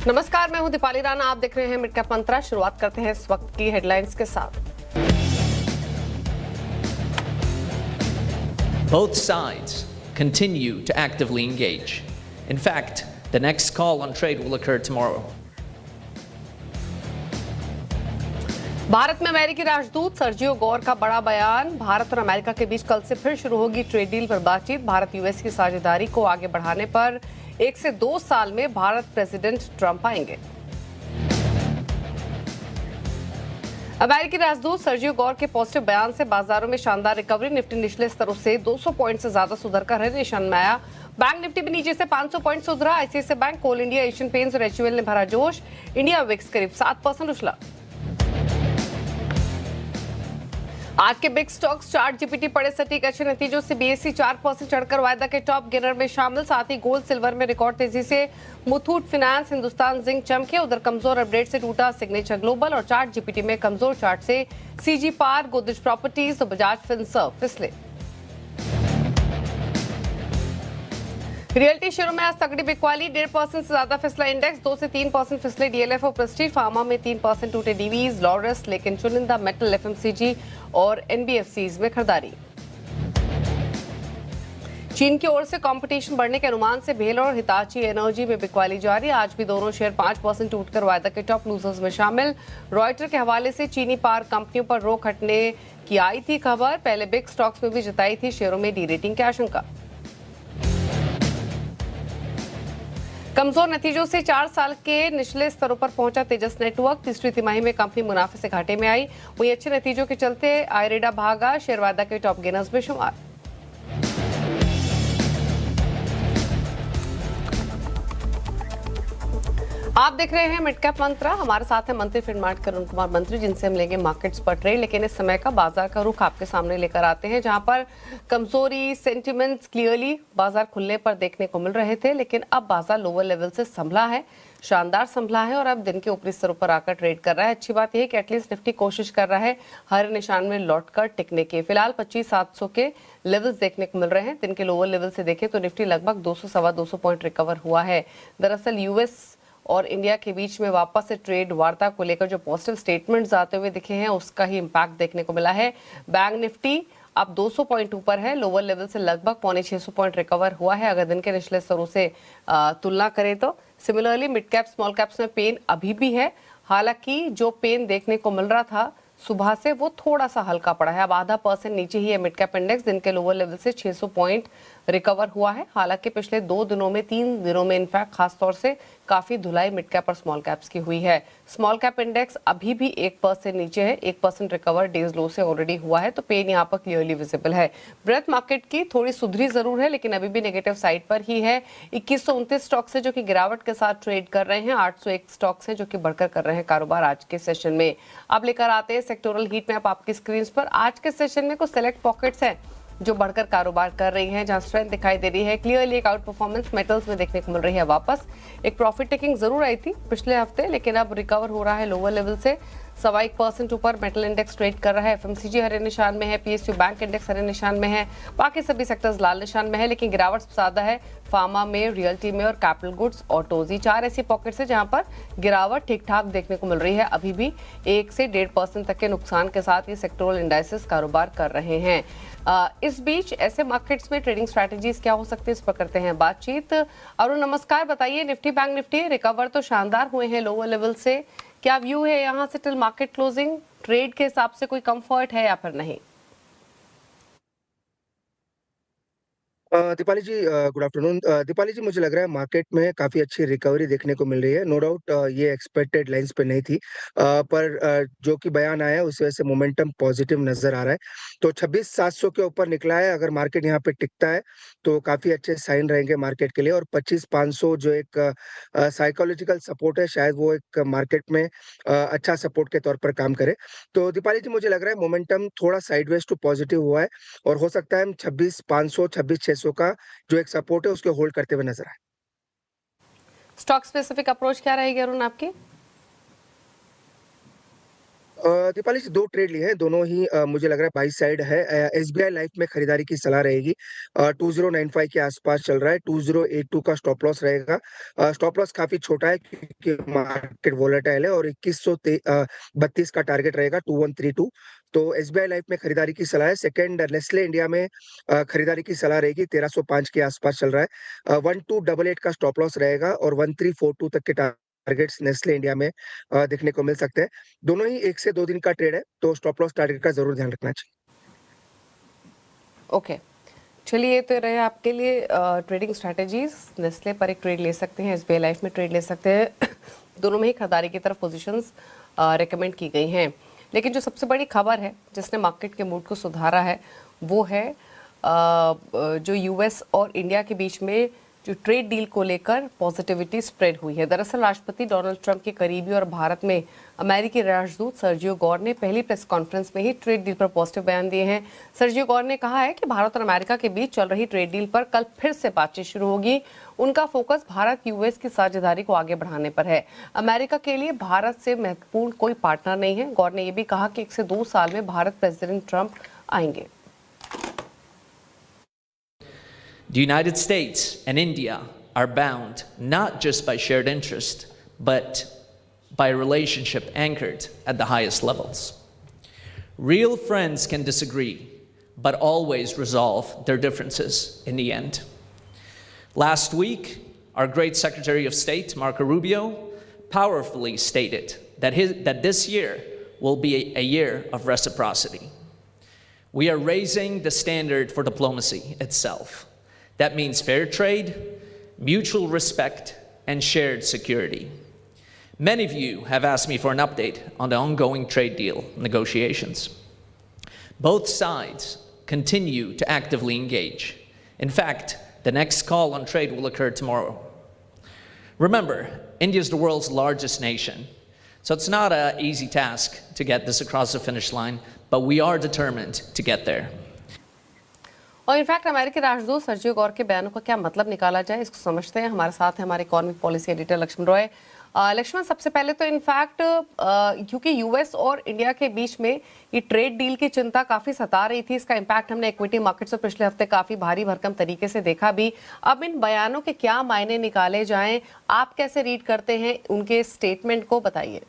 नमस्कार, मैं हूं दीपाली राणा। आप देख रहे हैं मिड कैप मंत्रा। शुरुआत करते हैं इस वक्त की हेडलाइंस के साथ। Both sides continue to actively engage. In fact, the next call on trade will occur tomorrow. Bharat में अमेरिकी राजदूत सर्जियो गौर का बड़ा बयान। भारत और अमेरिका के बीच कल से फिर शुरू होगी ट्रेड डील पर बातचीत। भारत यूएस की साझेदारी को आगे बढ़ाने पर 1 से 2 साल में भारत प्रेसिडेंट ट्रंप आएंगे। अमेरिकी राजदूत सर्जियो गौर के पॉजिटिव बयान से बाजारों में शानदार रिकवरी। निफ्टी निचले स्तरों से 200 पॉइंट से ज्यादा सुधर कर हरे निशान में आया। बैंक निफ्टी भी नीचे से 500 पॉइंट सुधरा। आईसीआईसीआई बैंक, कोल इंडिया, एशियन पेंट्स और एचयूएल ने भरा जोश। इंडिया विक्स करीब 7% उछला। आज के बिग स्टॉक्स चार्ट जीपीटी पड़े सटीक। अच्छे नतीजों से बीएसई 4% चढ़कर वायदा के टॉप गेनर में शामिल। साथ ही गोल्ड सिल्वर में रिकॉर्ड तेजी से मुथूट फिनेंस, हिंदुस्तान जिंक चमके। उधर कमजोर अपडेट से टूटा सिग्नेचर ग्लोबल और चार्ट जीपीटी में कमजोर चार्ट से सीजी पार, गोदरेज प्रॉपर्टीज और बजाज फिनसर्व फिसले। रियल्टी शेयरों में आज तगड़ी बिकवाली। 1.5% से ज्यादा फिसला इंडेक्स। 2 से 3% फिसले डीएलएफ और प्रेस्टीज फार्मा में 3% टूटे डीवीज, लॉरस, लेकिन चुनिंदा मेटल, एफएमसीजी और एनबीएफसीज में खरीदारी। चीन की ओर से कंपटीशन बढ़ने के अनुमान से भेल और हिताची एनर्जी में बिकवाली जारी। आज भी दोनों शेयर 5% टूटकर वायदा के टॉप लूजर्स में शामिल। रॉयटर के हवाले से चीनी पार कंपनियों पर रोक हटने की आई थी खबर। पहले बिग स्टॉक्स में भी जताई थी शेयरों में डी रेटिंग की आशंका। कमजोर नतीजों से 4 साल के निचले स्तरों पर पहुंचा तेजस नेटवर्क। तीसरी तिमाही में कंपनी मुनाफे से घाटे में आई। वहीं अच्छे नतीजों के चलते आयरेडा भागा, शेयर वायदा के टॉप गेनर्स में शुमार। आप देख रहे हैं मिड कैप मंत्रा। हमारे साथ है मंत्री फिनमार्ट अरुण कुमार मंत्री, जिनसे हम लेंगे मार्केट्स पर ट्रेड। लेकिन इस समय का बाजार का रुख आपके सामने लेकर आते हैं, जहां पर कमजोरी, सेंटिमेंट्स क्लियरली बाजार खुलने पर देखने को मिल रहे थे। लेकिन अब बाजार लोअर लेवल से संभला है, शानदार संभला है और अब दिन के ऊपरी स्तरों पर आकर ट्रेड कर रहा है। अच्छी बात यह है कि एटलीस्ट निफ्टी कोशिश कर रहा है हर निशान में लौटकर टिकने के। फिलहाल 25,700 के लेवल्स देखने को मिल रहे हैं। दिन के लोअर लेवल से देखें तो निफ्टी लगभग 200 सवा 200 पॉइंट रिकवर हुआ है। दरअसल यूएस और इंडिया के बीच में वापस से ट्रेड वार्ता को लेकर जो पॉजिटिव स्टेटमेंट्स आते हुए दिखे हैं, उसका ही इम्पैक्ट देखने को मिला है। बैंक निफ्टी अब 200 पॉइंट ऊपर है। लोअर लेवल से लगभग 650 पॉइंट रिकवर हुआ है अगर दिन के निचले स्तरों से तुलना करें तो। Similarly mid cap, small caps में पेन अभी भी है। हालांकि जो पेन देखने को मिल रहा था सुबह से, वो थोड़ा सा हल्का पड़ा है। अब 0.5% नीचे ही है मिड कैप इंडेक्स। दिन के लोअर लेवल से 600 पॉइंट रिकवर हुआ है। हालांकि पिछले 2 दिनों में, 3 दिनों में इनफैक्ट खास तौर से काफी धुलाई मिड कैप और स्मॉल कैप्स की हुई है। स्मॉल कैप इंडेक्स अभी भी 1% नीचे है। 1% रिकवर डेज लो से ऑलरेडी हुआ है, तो पेन यहाँ पर क्लियरली विजिबल है। ब्रेथ मार्केट की थोड़ी सुधरी जरूर है, लेकिन अभी भी नेगेटिव साइड पर ही है। 2129 स्टॉक्स है जो कि गिरावट के साथ ट्रेड कर रहे हैं। 801 स्टॉक्स हैं जो कि बढ़कर कर रहे हैं कारोबार आज के सेशन में। अब लेकर आते हैं सेक्टोरल हीट मैप आपकी स्क्रीन पर। आज के सेशन में कुछ सेलेक्ट पॉकेट्स हैं जो बढ़कर कारोबार कर रही हैं, जहां स्ट्रेंथ दिखाई दे रही है। क्लियरली एक आउट परफॉर्मेंस मेटल्स में देखने को मिल रही है। वापस एक प्रॉफिट टेकिंग जरूर आई थी पिछले हफ्ते, लेकिन अब रिकवर हो रहा है लोअर लेवल से। 1.25% ऊपर मेटल इंडेक्स ट्रेड कर रहा है। एफएमसीजी हरे निशान में है। पीएसयू बैंक इंडेक्स हरे निशान में है। बाकी सभी सेक्टर्स लाल निशान में है, लेकिन गिरावट ज्यादा है फार्मा में, रियल्टी में और कैपिटल गुड्स, ऑटोज। 4 ऐसी पॉकेट्स है जहां पर गिरावट ठीक ठाक देखने को मिल रही है। अभी भी 1 से 1.5% तक के नुकसान के साथ ये सेक्टोरल इंडाइसेस कारोबार कर रहे हैं। इस बीच ऐसे मार्केट्स में ट्रेडिंग स्ट्रैटेजीज क्या हो सकती है, इस पर करते हैं बातचीत। अरुण नमस्कार, बताइए निफ्टी बैंक निफ्टी रिकवर तो शानदार हुए हैं लोअर लेवल से। क्या व्यू है यहाँ से टिल मार्केट क्लोजिंग? ट्रेड के हिसाब से कोई कंफर्ट है या फिर नहीं? दीपाली जी, गुड आफ्टरनून। दीपाली जी, मुझे लग रहा है मार्केट में काफ़ी अच्छी रिकवरी देखने को मिल रही है। नो डाउट ये एक्सपेक्टेड लाइंस पे नहीं थी, पर जो कि बयान आया है उस वजह से मोमेंटम पॉजिटिव नज़र आ रहा है। तो 26,700 के ऊपर निकला है। अगर मार्केट यहाँ पे टिकता है तो काफ़ी अच्छे साइन रहेंगे मार्केट के लिए। और 25,500 जो एक साइकोलॉजिकल सपोर्ट है, शायद वो एक मार्केट में अच्छा सपोर्ट के तौर पर काम करे। तो दीपाली जी, मुझे लग रहा है मोमेंटम थोड़ा साइडवेज टू पॉजिटिव हुआ है और हो सकता है हम 26,500, 26,600 का जो एक सपोर्ट है उसके होल्ड करते हुए नजर आए। स्टॉक स्पेसिफिक अप्रोच क्या रहेगी अरुण आपकी? दीपाली जी 2 ट्रेड लिए हैं, दोनों ही मुझे लग रहा है बाई साइड है। एसबीआई लाइफ में खरीदारी की सलाह रहेगी। 2095 के आसपास चल रहा है, 2082 का स्टॉप लॉस रहेगा। स्टॉप लॉस काफ़ी छोटा है क्योंकि मार्केट वोलेटाइल है और 32 का टारगेट रहेगा 2132। तो एसबीआई लाइफ में खरीदारी की सलाह है। सेकंड नेस्ले इंडिया में खरीदारी की सलाह रहेगी, 1305 के आसपास चल रहा है। 1288 का स्टॉप लॉस रहेगा और 1342 तक के टारगेट्स नेस्ले इंडिया में देखने को मिल सकते हैं। दोनों ही 1 से 2 दिन का ट्रेड है, तो स्टॉप लॉस टारगेट का ज़रूर ध्यान रखना चाहिए। ओके, चलिए, ये तो रहे आपके लिए ट्रेडिंग स्ट्रैटेजीज। नेस्ले पर एक ट्रेड ले सकते हैं, एसबीआई लाइफ में ट्रेड ले सकते हैं। दोनों में ही खरीदारी की तरफ पोजीशंस रेकमेंड की गई हैं। लेकिन जो सबसे बड़ी खबर है जिसने मार्केट के मूड को सुधारा है वो है जो यूएस और इंडिया के बीच में जो ट्रेड डील को लेकर पॉजिटिविटी स्प्रेड हुई है। दरअसल राष्ट्रपति डोनाल्ड ट्रंप के करीबी और भारत में अमेरिकी राजदूत सर्जियो गौर ने पहली प्रेस कॉन्फ्रेंस में ही ट्रेड डील पर पॉजिटिव बयान दिए हैं। सर्जियो गौर ने कहा है कि भारत और अमेरिका के बीच चल रही ट्रेड डील पर कल फिर से बातचीत शुरू होगी। उनका फोकस भारत यूएस की साझेदारी को आगे बढ़ाने पर है। अमेरिका के लिए भारत से महत्वपूर्ण कोई पार्टनर नहीं है। गौर ने यह भी कहा कि 1 से 2 साल में भारत प्रेसिडेंट ट्रंप आएंगे। The United States and India are bound not just by shared interest, but by a relationship anchored at the highest levels. Real friends can disagree, but always resolve their differences in the end. Last week, our great Secretary of State, Marco Rubio, powerfully stated that this year will be a year of reciprocity. We are raising the standard for diplomacy itself. That means fair trade, mutual respect, and shared security. Many of you have asked me for an update on the ongoing trade deal negotiations. Both sides continue to actively engage. In fact, the next call on trade will occur tomorrow. Remember, India is the world's largest nation, so it's not an easy task to get this across the finish line, but we are determined to get there. और in fact अमेरिकी राजदूत Sergio गौर के बयानों का क्या मतलब निकाला जाए, इसको समझते हैं। हमारे साथ है हमारे economic policy editor Laxman Roy. Laxman, सबसे पहले तो इनफैक्ट क्योंकि यूएस और इंडिया के बीच में ये ट्रेड डील की चिंता काफी सता रही थी, इसका इम्पैक्ट हमने इक्विटी मार्केट्स में पिछले हफ्ते काफी भारी भरकम तरीके से देखा भी। अब इन बयानों के क्या मायने निकाले जाएं, आप कैसे रीड करते हैं उनके स्टेटमेंट को, बताइए।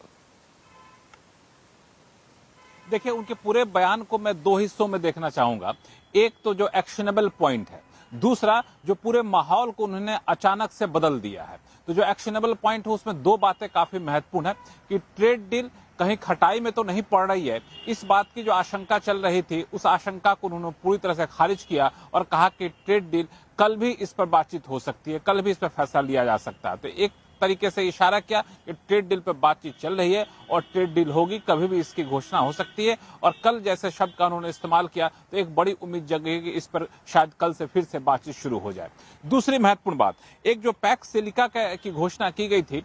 देखिए, उनके पूरे बयान को मैं 2 हिस्सों में देखना चाहूंगा। एक तो जो एक्शनेबल पॉइंट है, दूसरा जो पूरे माहौल को उन्होंने अचानक से बदल दिया है। तो जो एक्शनेबल पॉइंट है उसमें 2 बातें काफी महत्वपूर्ण है कि ट्रेड डील कहीं खटाई में तो नहीं पड़ रही है। इस बात की जो आशंका चल रही थी उस आशंका को उन्होंने पूरी तरह से खारिज किया और कहा कि ट्रेड डील कल भी इस पर बातचीत हो सकती है, कल भी इस पर फैसला लिया जा सकता है। तो एक तरीके से इशारा किया कि ट्रेड डील पर बातचीत चल रही है और ट्रेड डील होगी, कभी भी इसकी घोषणा हो सकती है। और कल जैसे शब्द का उन्होंने इस्तेमाल किया तो एक बड़ी उम्मीद जगी कि इस पर शायद कल से फिर से बातचीत शुरू हो जाए। दूसरी महत्वपूर्ण बात, एक जो पैक्स सिलिका की घोषणा की गई थी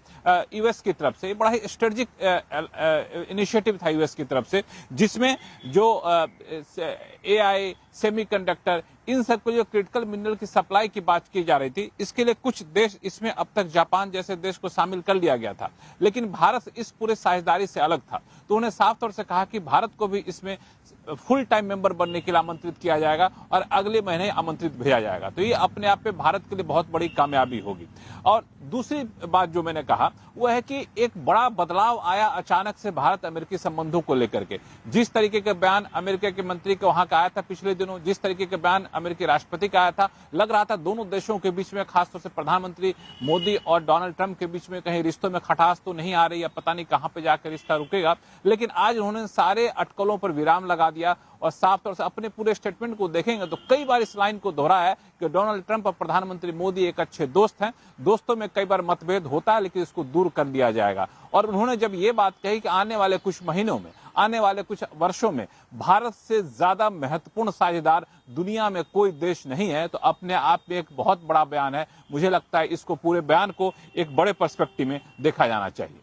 यूएस की तरफ से, बड़ा ही स्ट्रेटेजिक इनिशिएटिव था यूएस की तरफ से, जिसमें जो एआई, सेमीकंडक्टर, इन सब को जो क्रिटिकल मिनरल की सप्लाई की बात की जा रही थी, इसके लिए कुछ देश, इसमें अब तक जापान जैसे देश को शामिल कर लिया गया था, लेकिन भारत इस पूरे साझेदारी से अलग था। तो उन्होंने साफ तौर से कहा कि भारत को भी इसमें फुल टाइम मेंबर बनने के लिए आमंत्रित किया जाएगा और अगले महीने आमंत्रित भेजा जाएगा। तो ये अपने आप में भारत के लिए बहुत बड़ी कामयाबी होगी। और दूसरी बात जो मैंने कहा वो है कि एक बड़ा बदलाव आया अचानक से भारत अमेरिकी संबंधों को लेकर के। जिस तरीके का बयान अमेरिका के मंत्री का वहां का आया था पिछले दिनों, जिस तरीके का बयान अमेरिकी राष्ट्रपति का आया था, लग रहा था दोनों देशों के बीच में, खासतौर से प्रधानमंत्री मोदी और डोनाल्ड ट्रंप के बीच में कहीं रिश्तों में खटास तो नहीं आ रही, या पता नहीं कहां पे जाकर रिश्ता रुकेगा। लेकिन आज उन्होंने सारे अटकलों पर विराम लगा दिया और साफ तौर से अपने पूरे स्टेटमेंट को देखेंगे तो कई बार इस लाइन को दोहराया है कि डोनाल्ड ट्रंप और प्रधानमंत्री मोदी एक अच्छे दोस्त हैं, दोस्तों में कई बार मतभेद होता है लेकिन इसको दूर कर लिया जाएगा। और उन्होंने जब ये बात कही कि आने वाले कुछ महीनों में, आने वाले कुछ वर्षों में भारत से ज्यादा महत्वपूर्ण साझेदार दुनिया में कोई देश नहीं है, तो अपने आप में एक बहुत बड़ा बयान है। मुझे लगता है इसको, पूरे बयान को एक बड़े पर्सपेक्टिव में देखा जाना चाहिए।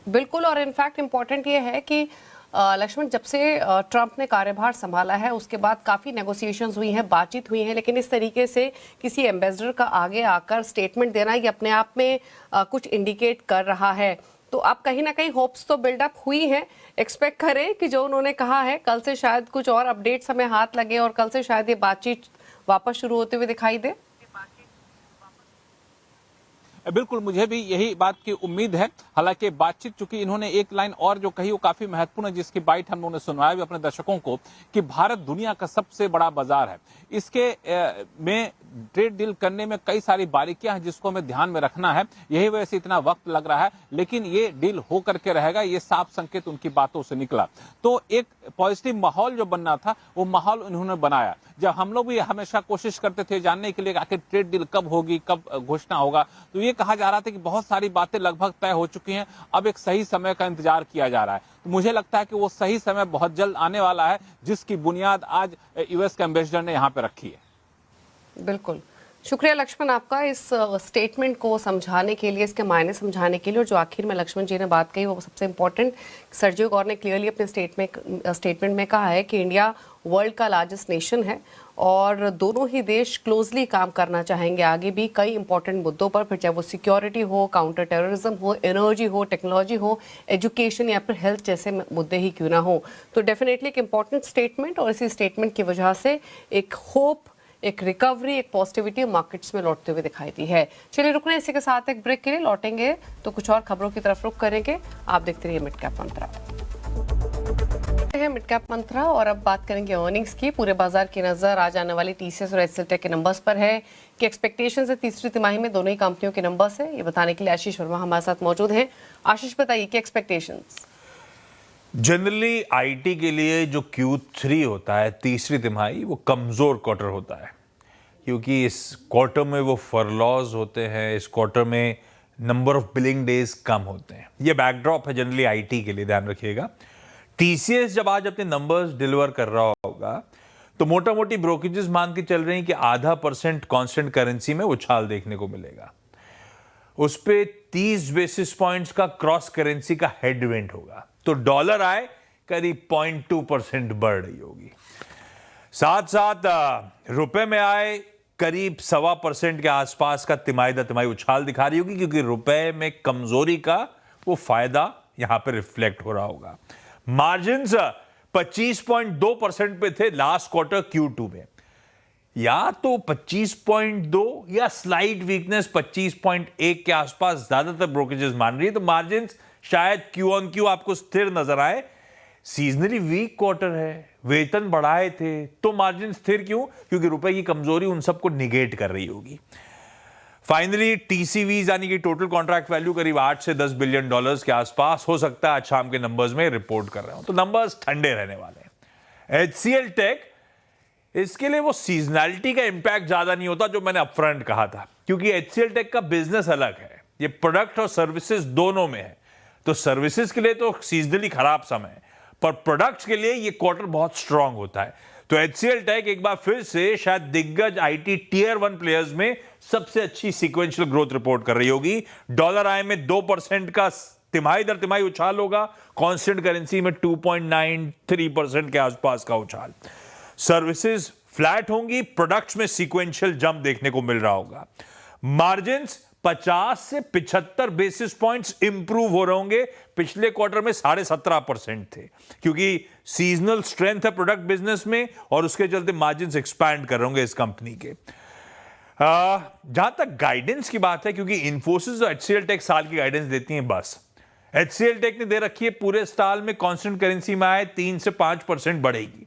बिल्कुल, और इनफैक्ट इम्पोर्टेंट ये है कि लक्ष्मण, जब से ट्रंप ने कार्यभार संभाला है उसके बाद काफ़ी नेगोशिएशंस हुई हैं, बातचीत हुई है, लेकिन इस तरीके से किसी एम्बेसडर का आगे आकर स्टेटमेंट देना ये अपने आप में कुछ इंडिकेट कर रहा है तो अब कहीं ना कहीं होप्स तो बिल्डअप हुई हैं। एक्सपेक्ट करें कि जो उन्होंने कहा है कल से शायद कुछ और अपडेट्स हमें हाथ लगे और कल से शायद ये बातचीत वापस शुरू होते हुए दिखाई दे। बिल्कुल, मुझे भी यही बात की उम्मीद है। हालांकि बातचीत, चूंकि इन्होंने एक लाइन और जो कही वो काफी महत्वपूर्ण है, जिसकी बाइट हम लोगों ने सुनवाया भी अपने दर्शकों को, कि भारत दुनिया का सबसे बड़ा बाजार है। इसके में ट्रेड डील करने में कई सारी बारीकियां हैं जिसको हमें ध्यान में रखना है। यही वजह से इतना वक्त लग रहा है, लेकिन ये डील हो करके रहेगा, ये साफ संकेत उनकी बातों से निकला। तो एक पॉजिटिव माहौल जो बनना था वो माहौल उन्होंने बनाया। जब हम लोग भी हमेशा कोशिश करते थे जानने के लिए आखिर ट्रेड डील कब होगी, कब घोषणा होगा, तो ये कहा जा रहा था कि बहुत सारी बातें लगभग तय हो चुकी हैं, अब एक सही समय का इंतजार किया जा रहा है। तो मुझे लगता है कि वो सही समय बहुत जल्द आने वाला है, जिसकी बुनियाद आज यूएस के एम्बेसडर ने यहाँ पे रखी है। बिल्कुल, शुक्रिया लक्ष्मण आपका इस स्टेटमेंट को समझाने के लिए, इसके मायने समझाने के लिए। और जो आखिर में लक्ष्मण जी ने बात कही वो सबसे इम्पोर्टेंट, सर्जियो गौर ने क्लियरली अपने स्टेटमेंट में कहा है कि इंडिया वर्ल्ड का लार्जेस्ट नेशन है और दोनों ही देश क्लोजली काम करना चाहेंगे आगे भी कई इंपॉर्टेंट मुद्दों पर, फिर चाहे वो सिक्योरिटी हो, काउंटर टेररिज्म हो, एनर्जी हो, टेक्नोलॉजी हो, एजुकेशन या फिर हेल्थ जैसे मुद्दे ही क्यों ना हो। तो डेफिनेटली एक इंपॉर्टेंट स्टेटमेंट, और इसी स्टेटमेंट की वजह से एक होप, एक रिकवरी, एक पॉजिटिविटी मार्केट्स में लौटते हुए दिखाई दी है। चलिए रुक रहे हैं इसी के साथ एक ब्रेक के लिए, लौटेंगे तो कुछ और खबरों की तरफ रुख करेंगे। आप देखते रहिए मिड कैप मंत्रा। मिड कैप मंत्रा और अब बात करेंगे अर्निंग्स की। पूरे बाजार की नजर आज आने वाली टीसीएस और एचसीएल टेक के नंबर्स पर है कि एक्सपेक्टेशंस है तीसरी तिमाही में दोनों ही कंपनियों के नंबर्स है। ये बताने के लिए आशीष वर्मा हमारे साथ मौजूद हैं। आशीष बताइए कि एक्सपेक्टेशंस। जनरली आईटी के लिए जो Q3 होता है, तीसरी तिमाही, वो कमज़ोर क्वार्टर होता है, क्योंकि इस क्वार्टर में वो फरलॉज होते हैं, इस क्वार्टर में नंबर ऑफ बिलिंग डेज कम होते हैं। ये बैकड्रॉप है जनरली आईटी के लिए, ध्यान रखिएगा। टीसीएस जब आज अपने नंबर्स डिलीवर कर रहा होगा तो मोटा मोटी ब्रोकरेजेस मान के चल रहे हैं कि 0.5% कांस्टेंट करेंसी में उछाल देखने को मिलेगा। उस पे 30 बेसिस पॉइंट्स का क्रॉस करेंसी का हेडविंड होगा, तो डॉलर आए करीब 0.2% बढ़ रही होगी। साथ साथ रुपए में आए करीब 1.25% के आसपास का तिमाही दर तिमाही उछाल दिखा रही होगी, क्योंकि रुपए में कमजोरी का वो फायदा यहां पर रिफ्लेक्ट हो रहा होगा। मार्जिन्स 25.2% पे थे लास्ट क्वार्टर Q2 में, या तो 25.2 या स्लाइट वीकनेस 25.1 के आसपास ज्यादातर ब्रोकरेजेस मान रही है। तो मार्जिन्स शायद Q on Q आपको स्थिर नजर आए। सीजनली वीक क्वार्टर है, वेतन बढ़ाए थे, तो मार्जिन स्थिर क्यों? क्योंकि रुपए की कमजोरी उन सबको निगेट कर रही होगी। फाइनली टीसीवीज यानी कि टोटल कॉन्ट्रैक्ट वैल्यू करीब 8 से 10 बिलियन डॉलर्स के आसपास हो सकता है आज शाम के नंबर्स में रिपोर्ट कर रहे हो, तो नंबर्स ठंडे रहने वाले हैं। एचसीएल टेक, इसके लिए वो सीजनैलिटी का इंपैक्ट ज्यादा नहीं होता जो मैंने अपफ्रंट कहा था, क्योंकि एचसीएल टेक का बिजनेस अलग है, ये प्रोडक्ट और सर्विसेज दोनों में है। तो सर्विसेज के लिए तो सीजनली खराब समय है, पर प्रोडक्ट्स के लिए ये क्वार्टर बहुत स्ट्रांग होता है। तो एचसीएल टेक एक बार फिर से शायद दिग्गज आईटी टियर 1 प्लेयर्स में सबसे अच्छी सीक्वेंशियल ग्रोथ रिपोर्ट कर रही होगी। डॉलर आय में 2% का तिमाही दर तिमाही उछाल होगा, कांस्टेंट करेंसी में 2.93% के आसपास का उछाल। सर्विसेज फ्लैट होंगी, प्रोडक्ट्स में सीक्वेंशियल जंप देखने को मिल रहा होगा। मार्जिन्स 50 से 75 बेसिस पॉइंट्स इंप्रूव हो रहे होंगे, पिछले क्वार्टर में 17.5% थे, क्योंकि सीजनल स्ट्रेंथ है प्रोडक्ट बिजनेस में और उसके चलते मार्जिन्स एक्सपैंड कर रहे होंगे इस कंपनी के। जहां तक गाइडेंस की बात है, क्योंकि इन्फोसिस और एचसीएल टेक साल की गाइडेंस देती हैं, बस एचसीएल टेक ने दे रखी है पूरे साल में कांस्टेंट करेंसी में आए 3 से 5% बढ़ेगी।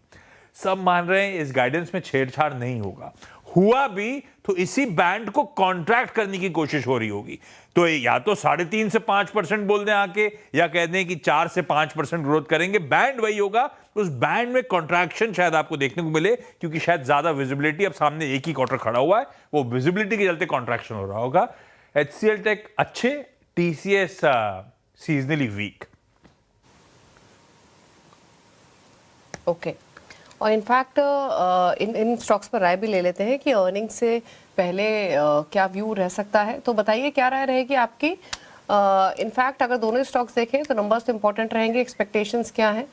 सब मान रहे हैं इस गाइडेंस में छेड़छाड़ नहीं होगा, हुआ भी तो इसी बैंड को कॉन्ट्रैक्ट करने की कोशिश हो रही होगी। तो या तो 3.5 से 5% बोल दें आके, या कह दें कि 4 से 5% ग्रोथ करेंगे, बैंड वही होगा। उस बैंड में कॉन्ट्रैक्शन शायद आपको देखने को मिले, क्योंकि शायद ज्यादा विजिबिलिटी, अब सामने एक ही क्वार्टर खड़ा हुआ है, वो विजिबिलिटी के चलते कॉन्ट्रैक्शन हो रहा होगा। एचसीएल टेक अच्छे, टीसीएस सीजनली वीक। ओके, और इनफैक्ट इन स्टॉक्स पर राय भी ले लेते हैं कि अर्निंग से पहले क्या व्यू रह सकता है। तो बताइए क्या राय रहेगी आपकी। इनफैक्ट अगर दोनों स्टॉक्स देखें तो नंबर्स तो इंपॉर्टेंट रहेंगे, एक्सपेक्टेशंस क्या है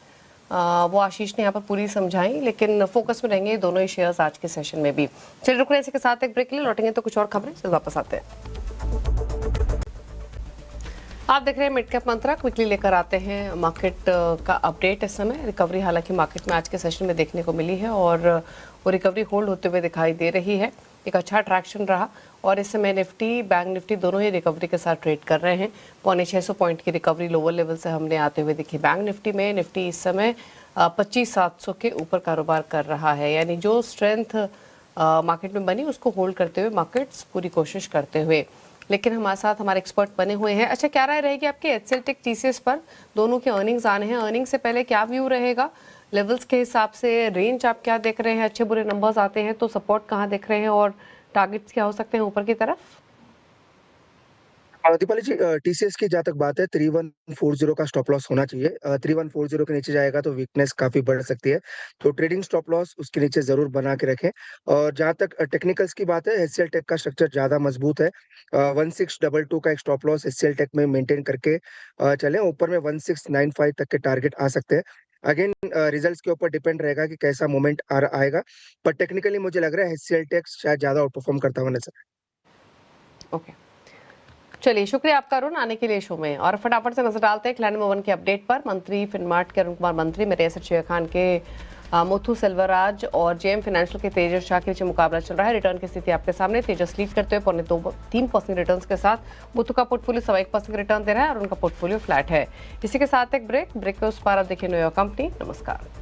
वो आशीष ने यहाँ पर पूरी समझाई, लेकिन फोकस में रहेंगे दोनों ही शेयर्स आज के सेशन में भी। चलिए रुक रहे हैं, इसी के साथ एक ब्रेक के लिए, लौटेंगे तो कुछ और खबरें से वापस आते हैं। आप देख रहे हैं मिड कैप मंत्रा, क्विकली लेकर आते हैं मार्केट का अपडेट। इस समय रिकवरी हालांकि मार्केट में आज के सेशन में देखने को मिली है और वो रिकवरी होल्ड होते हुए दिखाई दे रही है। एक अच्छा अट्रैक्शन रहा और इस समय निफ्टी, बैंक निफ्टी दोनों ही रिकवरी के साथ ट्रेड कर रहे हैं। 650 पॉइंट की रिकवरी लोअर लेवल से हमने आते हुए देखी। बैंक निफ्टी में निफ्टी इस समय 25,700 के ऊपर कारोबार कर रहा है, यानी जो स्ट्रेंथ मार्केट में बनी उसको होल्ड करते हुए मार्केट्स पूरी कोशिश करते हुए। लेकिन हमारे साथ हमारे एक्सपर्ट बने हुए हैं। अच्छा, क्या राय रहेगी आपके एचसीएल टेक टीसीएस पर? दोनों के अर्निंग्स आने हैं, अर्निंग से पहले क्या व्यू रहेगा? लेवल्स के हिसाब से रेंज आप क्या देख रहे हैं? अच्छे बुरे नंबर्स आते हैं तो सपोर्ट कहाँ देख रहे हैं और टारगेट्स क्या हो सकते हैं ऊपर की तरफ? दीपाली जी, टीसीएस की जहाँ तक बात है 3140 का स्टॉप लॉस होना चाहिए। 3140 के नीचे जाएगा तो वीकनेस काफी बढ़ सकती है, तो ट्रेडिंग स्टॉप लॉस उसके नीचे जरूर बना के रखें। और जहाँ तक टेक्निकल्स की बात है, एचसीएल टेक का स्ट्रक्चर ज्यादा मजबूत है। 1622 का एक स्टॉप लॉस एचसीएल टेक में मेंटेन करके चले, ऊपर में 1695 तक के टारगेट आ सकते हैं। अगेन रिजल्ट्स के ऊपर डिपेंड रहेगा कि कैसा मोमेंट आएगा, पर टेक्निकली मुझे लग रहा है एचसीएल टेक शायद ज्यादा आउट परफॉर्म करता हुआ नजर। ओके, चलिए शुक्रिया आपका अरुण आने के लिए शो में। और फटाफट से नजर डालते हैं क्लैंड मोवन के अपडेट पर। मंत्री फिनमार्ट के अरुण कुमार मंत्री, मेरे एस शेर खान के मुथु सेल्वराज और जेएम फाइनेंशियल के तेजस शाह के बीच मुकाबला चल रहा है। रिटर्न की स्थिति आपके सामने, तेजस लीड करते हुए 3% रिटर्न के साथ। मुथु का पोर्टफोलियो 1% रिटर्न दे रहा है और उनका पोर्टफोलियो फ्लैट है। इसी के साथ एक ब्रेक के उस पार आप देखिए न्यूयॉर्क कंपनी। नमस्कार।